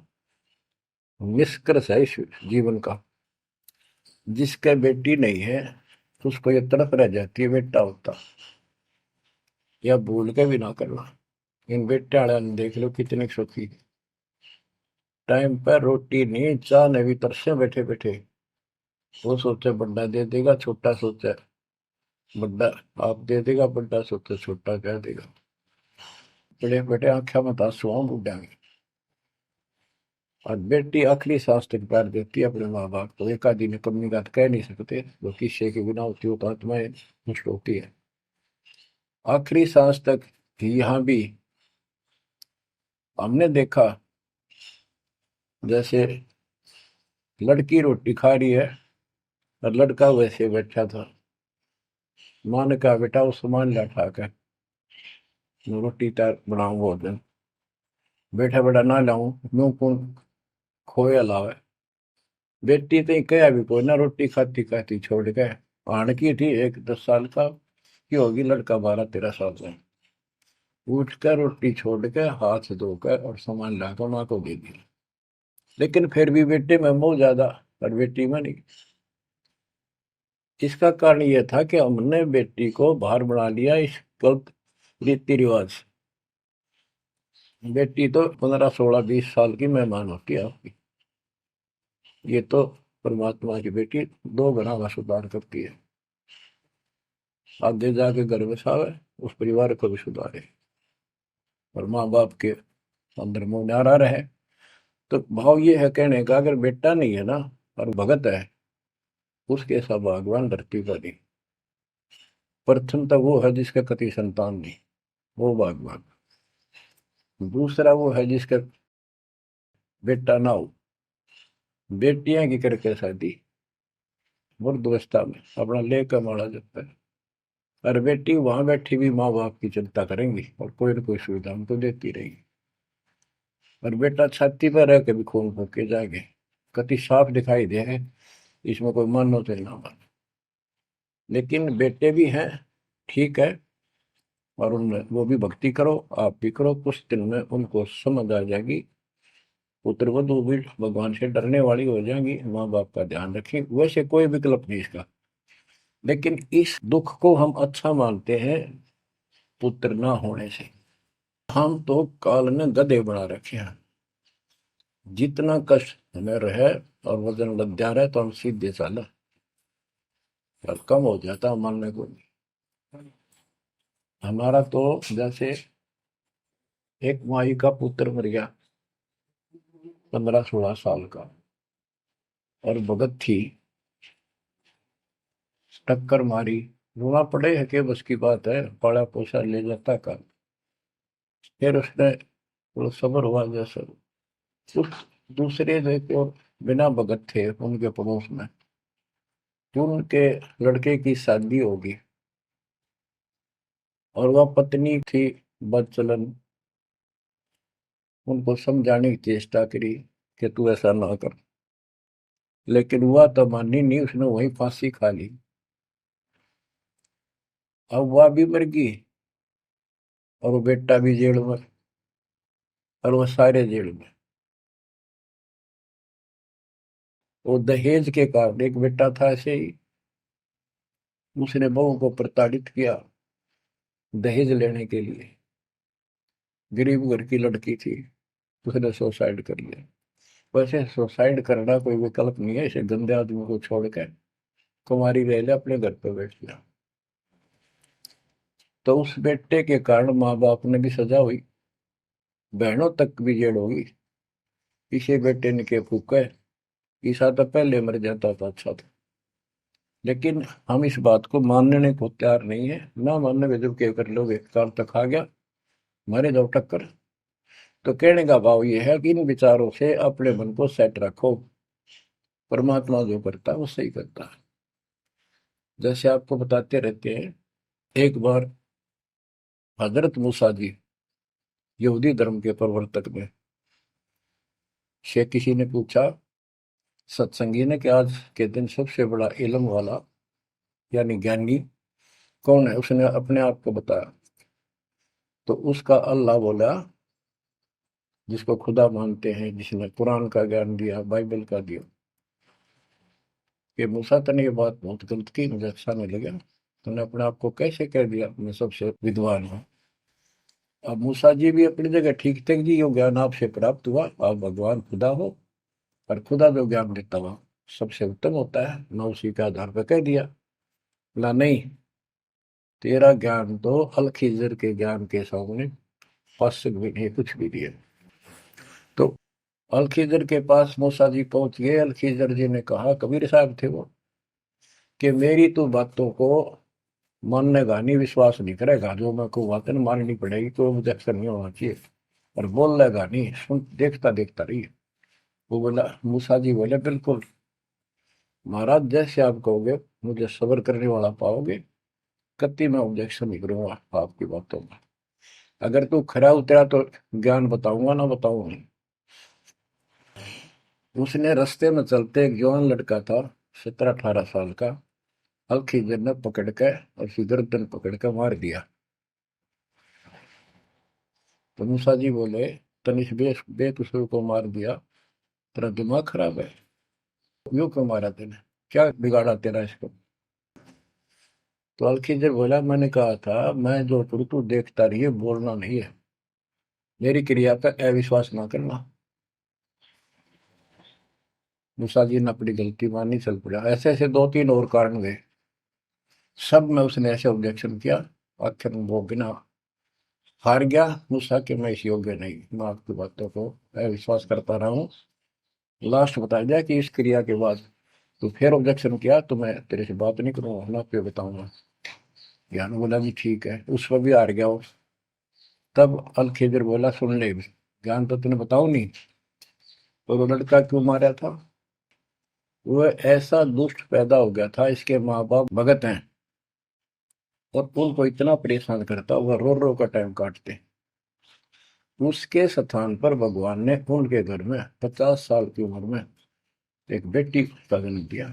निष्कर्ष है इस जीवन का। जिसका बेटी नहीं है, तो उसको ये तड़प रह जाती है बेटा होता, या भूल के भी ना करना। इन बेटे वाले ने देख लो कितने सुखी, टाइम पर रोटी नहीं, चाह नहीं भी तरसे बैठे बैठे। वो सोचे बड़ा दे देगा, छोटा सोचे बड़ा आप दे देगा, बड़ा सोचे छोटा कह देगा। बड़े बड़े आंखें में आंसू बुढ़ा में। और बेटी आखिरी सांस तक प्यार देती है अपने माँ बाप को। एक आदि ने कमी बात कह नहीं सकते, वो किस्से के बिना होती हो तो आत्माएं नष्ट होती है। आखिरी सांस तक यहाँ भी हमने देखा, जैसे लड़की रोटी खा रही है और लड़का वैसे बैठा था। माँ ने कहा बेटा वो सामान ला उठा कर, मैं रोटी तैयार बनाऊं भोजन। बेटा बेटा ना लाऊं, यूं कौन खोया लावे। बेटी तो कहा भी कोई ना, रोटी खाती खाती छोड़ के आन की थी, एक 10 साल का की होगी, लड़का 12-13 साल का। उठ कर रोटी छोड़ के हाथ धोकर और सामान लाकर माँ को दे दिया। लेकिन फिर भी बेटे में मोह ज्यादा और बेटी में नहीं। इसका कारण यह था कि हमने बेटी को बाहर बना लिया इस गलत रीति रिवाज। बेटी तो 15-16-20 साल की मेहमान होती है आपकी। ये तो परमात्मा की बेटी 2 गुना का सुधार करती है। आगे जाके घर बसावे, उस परिवार को भी सुधारे और माँ बाप के अंदर मोह न्यारा रहे। तो भाव ये है कहने का, अगर बेटा नहीं है ना और भगत है, उसके सब भगवान धरती पर नहीं। प्रथम तो वो है जिसका कति संतान नहीं, वो भगवान। दूसरा वो है जिसका बेटा ना हो, बेटियां की करके शादी वृद्धावस्था में अपना लेकर मारा जाता है। और बेटी वहां बैठी भी माँ बाप की चिंता करेंगी और कोई ना कोई सुविधा उनको देती रहेगी। और बेटा छाती पर रह के भी खून फूक के जाएंगे, कति साफ दिखाई दे है, इसमें कोई मानो तो ना मानो। लेकिन बेटे भी हैं, ठीक है, और उनमें वो भी भक्ति करो, आप भी करो, कुछ दिन में उनको समझ आ जाएगी। पुत्र वधु भी भगवान से डरने वाली हो जाएंगी, माँ बाप का ध्यान रखें, वैसे कोई विकल्प नहीं इसका। लेकिन इस दुख को हम अच्छा मानते हैं पुत्र ना होने से। हम तो काल ने गधे बना रखे हैं। जितना कष्ट हमें रहे और वजन लग जा रहा है तो हम सीधे चला, और कम हो जाता मानने को नहीं। हमारा तो जैसे एक माई का पुत्र मर गया 15-16 साल का, और भगत थी, टक्कर मारी, रोना पड़े है कि बस की बात है, पाला पोसा ले जाता का। फिर उसने थोड़ा सब्र हुआ जैसा। उस दूसरे जो एक और बिना भगत थे उनके पड़ोस में, जो उनके लड़के की शादी होगी, और वह पत्नी थी बदचलन, उनको समझाने की चेष्टा करी कि तू ऐसा ना कर। लेकिन वह तो मानी नहीं, उसने वही फांसी खा ली। अब वह भी मर गई और वो बेटा भी जेल में, और वो सारे जेल में। वो दहेज के कारण, एक बेटा था ऐसे ही, उसने बहू को प्रताड़ित किया दहेज लेने के लिए। गरीब घर की लड़की थी, उसने सुसाइड कर लिया। वैसे सुसाइड करना कोई विकल्प नहीं है, इसे गंदे आदमी को छोड़कर कुमारी रह ले, अपने घर पे बैठ गया। तो उस बेटे के कारण माँ बाप ने भी सजा हुई, बहनों तक भी जेल होगी। इसे बेटे ने के फूका है, ईसा तो पहले मर जाता था, अच्छा था। लेकिन हम इस बात को मानने को तैयार नहीं है, ना मानने के जब क्या कर लोगे, काल तक आ गया, मारे जाओ टक्कर। तो कहने का भाव ये है कि इन विचारों से अपने मन को सेट रखो, परमात्मा जो करता है वो सही करता है। जैसे आपको बताते रहते हैं, एक बार हजरत मूसा जी, यहूदी धर्म के प्रवर्तक में, से किसी ने पूछा सत्संगी ने कि आज के दिन सबसे बड़ा इल्म वाला यानी ज्ञानी कौन है। उसने अपने आप को बताया, तो उसका अल्लाह बोला, जिसको खुदा मानते हैं, जिसने कुरान का ज्ञान दिया, बाइबल का दिया। कि मूसा तने ये बात बहुत गलत की, मुझे अच्छा नहीं लगा, तुमने अपने आप को कैसे कह दिया मैं सबसे विद्वान हूँ। अब मूसा जी भी अपनी जगह ठीक थे जी, यो ज्ञान आपसे प्राप्त हुआ, आप भगवान खुदा हो, और खुदा जो ज्ञान देता हुआ सबसे उत्तम होता है, मैं उसी के आधार पर कह दिया। बोला नहीं, तेरा ज्ञान तो अल के ज्ञान के सामने फासिक भी नहीं, कुछ भी नहीं है। तो अलखिजर के पास मूसा जी पहुंच गए। अलखिजर जी ने कहा, कबीर साहब थे वो, कि मेरी तो बातों को मानेगा नहीं, विश्वास नहीं करेगा, जो मैं को बातें माननी पड़ेगी, कोई ऑब्जेक्शन नहीं होना चाहिए, और बोल लेगा नहीं, सुन देखता देखता रही। वो बोला, मूसा जी बोले, बिल्कुल महाराज, जैसे आप कहोगे, मुझे सब्र करने वाला पाओगे, कति मैं ऑब्जेक्शन नहीं करूंगा आपकी बातों में। अगर तू खरा उतरा तो ज्ञान बताऊंगा, ना बताऊंगा नहीं। उसने रास्ते में चलते, एक जवान लड़का था, 17-18 साल का, अलखिजर ने पकड़ के और उसकी गर्दन पकड़ के मार दिया। तो मूसा जी बोले, तनिष बेकसूर को मार दिया, तेरा दिमाग खराब है, यूं क्यों मारा तेने, क्या बिगाड़ा तेरा इसको। तो अलखिजर बोला, मैंने कहा था मैं जो करूँ तू देखता रहिए, बोलना नहीं है, मेरी क्रिया का अविश्वास ना करना। मूसा जी ने अपनी गलती मानी, चल पड़ा। ऐसे ऐसे 2-3 और कारण गए, सब में उसने ऐसे ऑब्जेक्शन किया। आखिर में वो बिना हार गया। मूसा कि मैं इस योग्य नहीं, मैं आपकी बातों को अविश्वास करता रहा हूँ। लास्ट बता दिया कि इस क्रिया के बाद तो फिर ऑब्जेक्शन किया तो मैं तेरे से बात नहीं करूंगा, ना पे बताऊंगा। ज्ञान बोला भी ठीक है, उस पर भी हार गया वो। तब अलखिजर बोला, सुन ले, ज्ञान तो तूने बताऊ नहीं, तो वो लड़का क्यों मारा था। वो ऐसा दुष्ट पैदा हो गया था, इसके माँ बाप भगत हैं, और उनको इतना परेशान करता, वह रो रो का टाइम काटते। उसके स्थान पर भगवान ने उनके घर में 50 साल की उम्र में एक बेटी का जन्म दिया।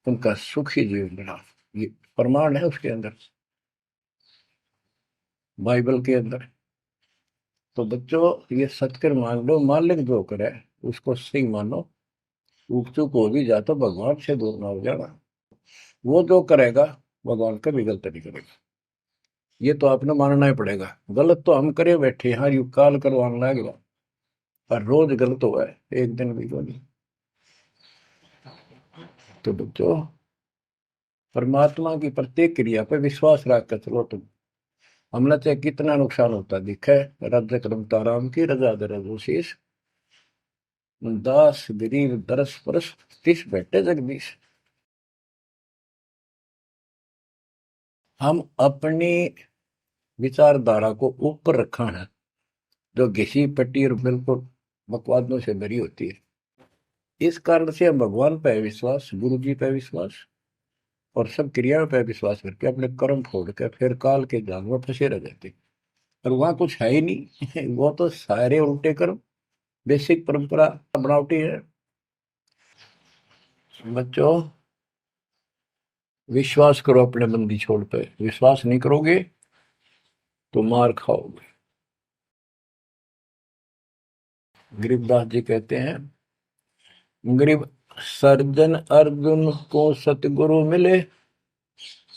उनका सुखी जीवन रहा। ये प्रमाण है उसके अंदर, बाइबल के अंदर। तो बच्चों, ये सत्कर मान लो, मालिक जो करे उसको सही मानो। ऊक चूक हो भी जाए तो भगवान से दूर ना हो जाना। वो जो करेगा भगवान कभी गलत नहीं करेगा, ये तो आपने मानना ही पड़ेगा। गलत तो हम करे बैठे, हाँ यू काल करवाने लगेगा, पर रोज गलत हुआ है, एक दिन भी तो नहीं। तो बच्चों, परमात्मा की प्रत्येक क्रिया पर विश्वास रख कर चलो तुम। हमने चाहे कितना नुकसान होता दिखे, राज्य करमता राम की रजा दरशीष, दास गरीब दरस परस, तिस बैठे जगदीश। हम अपनी विचारधारा को ऊपर रखा है, जो घिसी पट्टी और बिल्कुल बकवादों से भरी होती है। इस कारण से हम भगवान पे विश्वास, गुरु जी पे विश्वास, और सब क्रियाओं पे विश्वास करके अपने कर्म छोड़ के फिर काल के जाल में फंसे रह जाते। और वहां कुछ है ही नहीं वो तो सारे उल्टे कर्म, बेसिक परंपरा बनावटी है। बच्चों, विश्वास करो अपने बंदी छोड़ पे, विश्वास नहीं करोगे तो मार खाओगे। गरीबदास जी कहते हैं, गरीब सर्जन अर्जुन को सतगुरु मिले,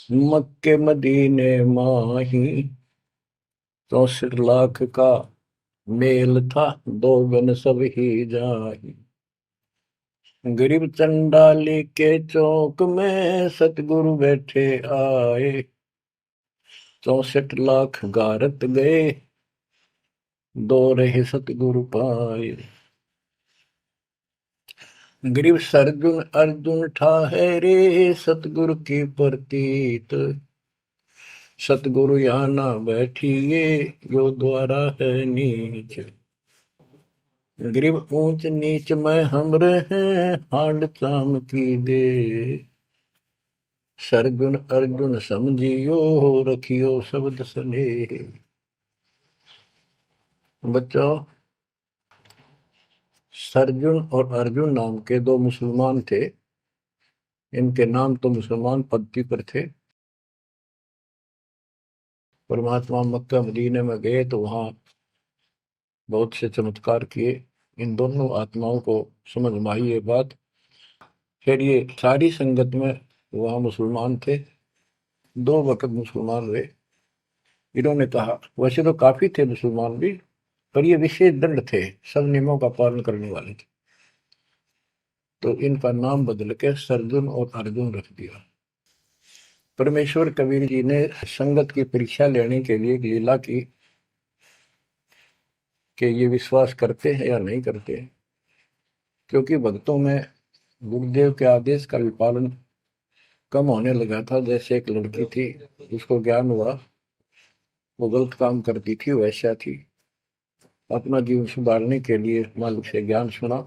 मक्के मदीने माही, 64 लाख का मेल था, दो गन सब ही जाही। गरीब चंडाली के चौक में सतगुरु बैठे आए, 64 लाख गारत गए, दो रहे सतगुरु पाए। गरीब सरजुन अर्जुन ठाहरे, सतगुरु की प्रतीत, सतगुरु यहाँ ना बैठिए, यो द्वारा है नीच। गरीब ऊंच नीच में हम रहे, हांड चाम की दे, सरगुन अर्जुन समझियो, रखियो शब्द स्नेह। बच्चों, सरजुन और अर्जुन नाम के दो मुसलमान थे। इनके नाम तो मुसलमान पद्धति पर थे। परमात्मा मक्का मदीने में गए तो वहां बहुत से चमत्कार किए। इन दोनों आत्माओं को समझ में आई ये बात। फिर ये सारी संगत में वहां मुसलमान थे, 2 वक्त मुसलमान रहे। इन्होंने कहा, वैसे तो काफी थे मुसलमान भी, पर ये विशेष दृढ़ थे, सब नियमों का पालन करने वाले थे। तो इनका नाम बदल के सरजुन और अर्जुन रख दिया। परमेश्वर कबीर जी ने संगत की परीक्षा लेने के लिए एक लीला की। कि ये विश्वास करते हैं या नहीं करते हैं। क्योंकि भक्तों में गुरुदेव के आदेश का भी पालन कम होने लगा था। जैसे एक लड़की थी, जिसको ज्ञान हुआ वो गलत काम करती थी, वैसा थी। अपना जीवन सुधारने के लिए मालिक से ज्ञान सुना,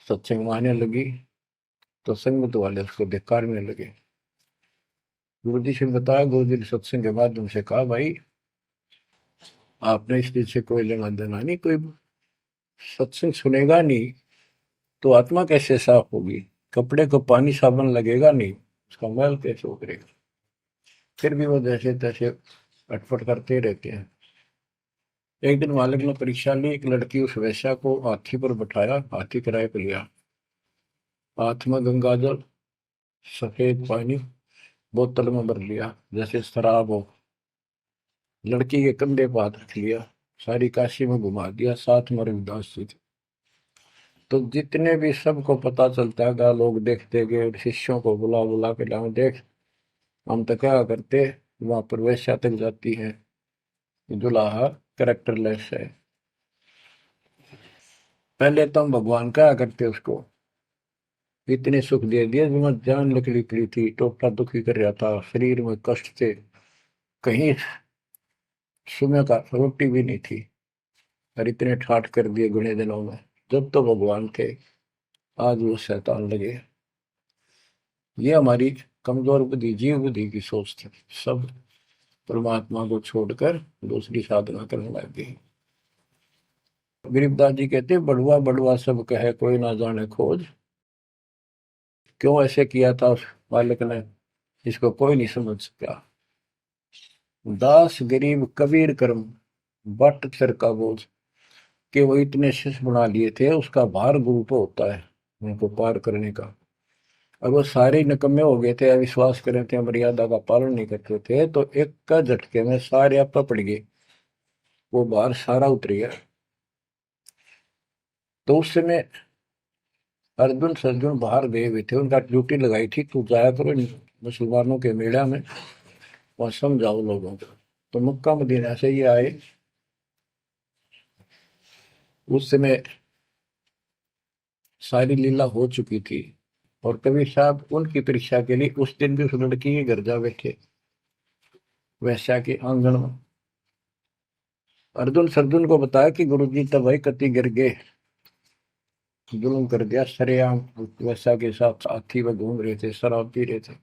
सत्संग मानने लगी, तो संगत वाले उसको धिक्कारने लगे। गुरु जी से बताया, गुरु जी ने सत्संग के माध्यम से कहा, भाई आपने इस चीज से कोई लेना देना नहीं, कोई सत्संग सुनेगा नहीं तो आत्मा कैसे साफ होगी, कपड़े को पानी साबुन लगेगा नहीं, उसका मैल कैसे उतरेगा। फिर भी वो जैसे तैसे अटपट करते रहते हैं। एक दिन मालिक ने परीक्षा ली, एक लड़की उस वैश्या को हाथी पर बैठाया, हाथी किराए पर लिया, हाथ में गंगा जल, सफेद पानी बोतल में भर लिया जैसे शराब हो, लड़की के कंधे पर हाथ रख लिया, सारी काशी में घुमा दिया, साथ में रविदास जी थे। तो जितने भी सबको पता चलता है, लोग देखते गए, शिष्यों को बुला बुला के लाओ, देख हम तो क्या करते, वहां पर वैश्या तक जाती है, दुल्हा कैरेक्टरलेस है। पहले तो हम भगवान क्या करते उसको, इतने सुख दे दिए, जिसमें जान निकली पड़ी थी, टोटा दुखी कर रहा था, शरीर में कष्ट थे, कहीं सुबह का रोटी भी नहीं थी, और इतने ठाठ कर दिए गुणे दिनों में। जब तो भगवान थे, आज वो शैतान लगे। ये हमारी कमजोर बुद्धि, जीव बुद्धि की सोच थी। सब परमात्मा को छोड़कर दूसरी साधना करने लग गई। गरीबदास जी कहते, बड़ुआ बड़ुआ सब कहे, कोई ना जाने खोज। क्यों ऐसे किया था उस बालक ने, इसको कोई नहीं समझ सका। दास गरीब कबीर कर्म, बट सर का बोझ। कि वो इतने शिष्य बना लिए थे, उसका भार गुरु पे होता है उनको पार करने का। अब वो सारे निकम्मे हो गए थे, अविश्वास कर रहे थे, मर्यादा का पालन नहीं करते थे, तो एक का झटके में सारे आप पड़ गए, वो भार सारा उतर गया। तो उस समय अर्जुन सर्जुन बाहर गए हुए थे, उनका ड्यूटी लगाई थी, तू जाया करो मुसलमानों के मेला में, वहां समझाओ लोगों को। तो मक्का मदीना से ये आए। उस समय सारी लीला हो चुकी थी, और कबीर साहब उनकी परीक्षा के लिए उस दिन भी उस लड़की के घर जा बैठे, वैश्या के आंगन में। अर्जुन सर्जुन को बताया कि गुरु जी तब भाई कति गिर गए, जुल्म कर दिया सरेआम, वैश्या के साथ हाथी में घूम रहे थे, शराब पी रहे थे।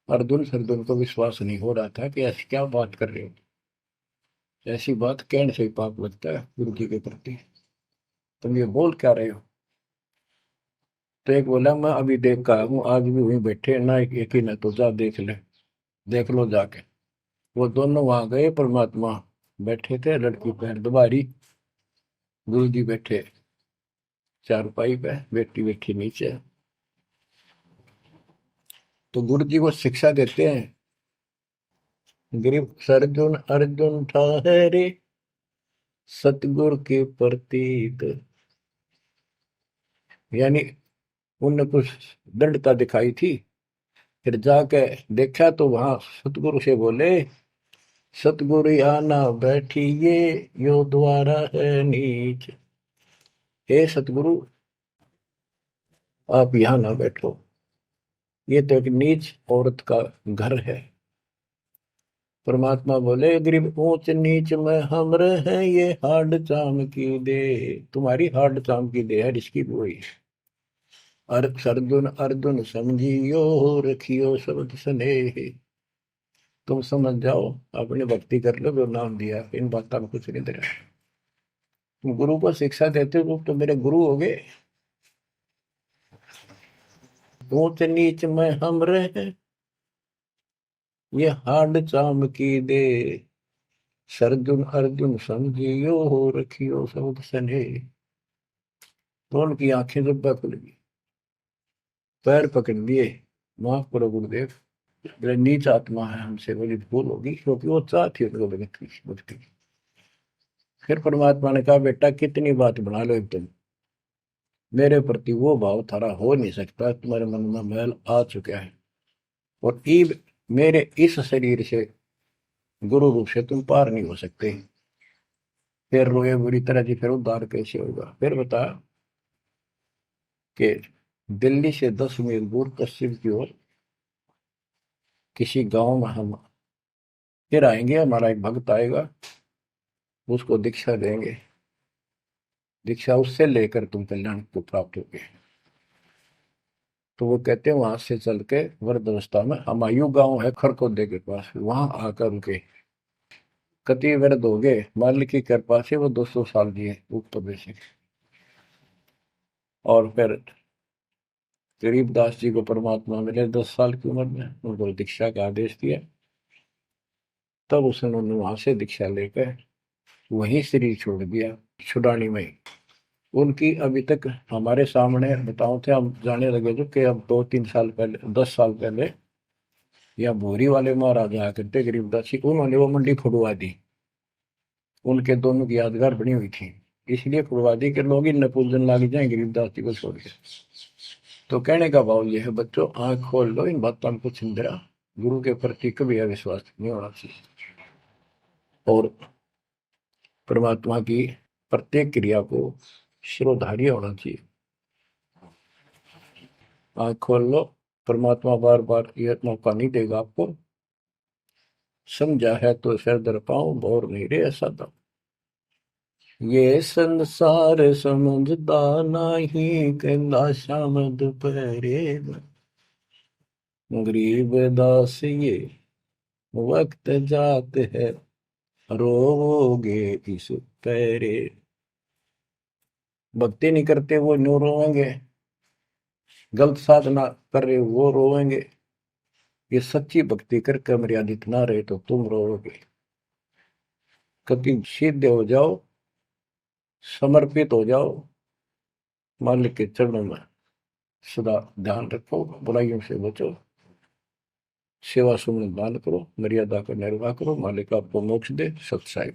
अर्जुन सर्जुन को विश्वास नहीं हो रहा था कि ऐसी क्या बात कर रहे हो, ऐसी बात कहने से ही पाप लगता है गुरु जी के प्रति, तुम ये बोल क्या रहे हो। तो एक बोला, मैं अभी देख कर हूँ, आज भी वहीं बैठे ना, एक ही ना, तो जा देख ले, देख लो जाके। वो दोनों वहां गए, परमात्मा बैठे थे, लड़की पैर दुबारी, गुरु जी बैठे चारपाई पे, बेटी बैठी नीचे। तो गुरु जी को शिक्षा देते हैं, गिरफ्त अर्जुन अर्जुन ठहरे, सतगुरु के प्रतीक। यानी उनने कुछ दृढ़ता दिखाई थी, फिर जाके देखा तो वहां सतगुरु से बोले, सतगुरु आना बैठिए, यो द्वारा है नीच। हे सतगुरु, आप यहाँ ना बैठो, ये तो एक नीच औरत का घर है। परमात्मा बोले, गरीब ऊंच नीच में हम रहे, ये हाड चाम की दे, तुम्हारी हाड चाम की दे है, इसकी वही। अर्जुन अर्जुन समझियो, रखियो शब्द स्नेह। तुम समझ जाओ, अपनी भक्ति कर लो, जो नाम दिया, इन बातों में कुछ नहीं दे रहा। तुम गुरु को शिक्षा देते हो तो मेरे गुरु हो गए। ऊंच नीच में हम रहे, ये हाड चाम की दे, सरजुन अर्जुन समझियो, रखियो शब्द स्नेह। तो उनकी आंखें जब खुल गई, पैर पकड़ लिए, माफ करो गुरुदेव, मेरे नीच आत्मा है, हमसे बड़ी भूल होगी, क्योंकि वो चाहती उनको भगत की मुक्ति। फिर परमात्मा ने कहा, बेटा कितनी बात बना लो एकदम, मेरे प्रति वो भाव थारा हो नहीं सकता, तुम्हारे मन में मैल आ चुका है, और ईब मेरे इस शरीर से, गुरु रूप से तुम पार नहीं हो सकते। फिर रोए बुरी तरह जी, फिर उद्धार कैसे होगा? फिर बता कि दिल्ली से 10 मील दूर पश्चिम की ओर किसी गांव में हम फिर आएंगे, हमारा एक भक्त आएगा, उसको दीक्षा देंगे, दीक्षा उससे लेकर तुम कल्याण को प्राप्त होगे। तो वो कहते हैं वहां से चल के वृद्ध अवस्था में हमायूं गांव है खरकोदे के पास, वहां आकर उनके कति वृद्ध हो गए, मालिक की कृपा से वो 200 साल जिए ऊपर से। और फिर गरीबदास जी को परमात्मा मिले 10 साल की उम्र में, उनको दीक्षा का आदेश दिया। तब उसने वहां से दीक्षा लेकर वहीं शरीर छोड़ दिया, छुड़ानी में। उनकी अभी तक हमारे सामने बताओ थे, हम जाने लगे थे कि अब 2-3 साल पहले, 10 साल पहले, या भोरी वाले महाराज आया करते गरीबदास जी, उन्होंने वो मंडी फुड़वा दी। उनके दोनों की यादगार बनी हुई थी, इसलिए फुड़वा दी कि लोग इन पूजन लाग जाए गरीबदास जी को छोड़ के। तो कहने का भाव यह है बच्चों, आंख खोल लो, इन बातों को चिंतरा, गुरु के प्रति कभी अविश्वास नहीं होना चाहिए, और परमात्मा की प्रत्येक क्रिया को शिरोधार्य होना चाहिए। आंख खोल लो, परमात्मा बार बार यह मौका नहीं देगा आपको। समझा है तो सिर दर पाऊं, और नहीं रे ऐसा था। ये संसार समझदा नहीं, कहंदा शाम दोपहरे में, गरीब दास ये वक्त जात है, रोओगे इस पैरे। भक्ति नहीं करते वो न्यू रोएंगे, गलत साधना कर रहे वो रोएंगे। ये सच्ची भक्ति करके मर्यादित ना रहे तो तुम रोओगे। कभी सीधे हो जाओ, समर्पित हो जाओ, मालिक के चरणों में सदा ध्यान रखो, बुराइयों से बचो, सेवा सुमन दान करो, मर्यादा का निर्वाह करो, मालिक आपको मोक्ष दे। सत्साई।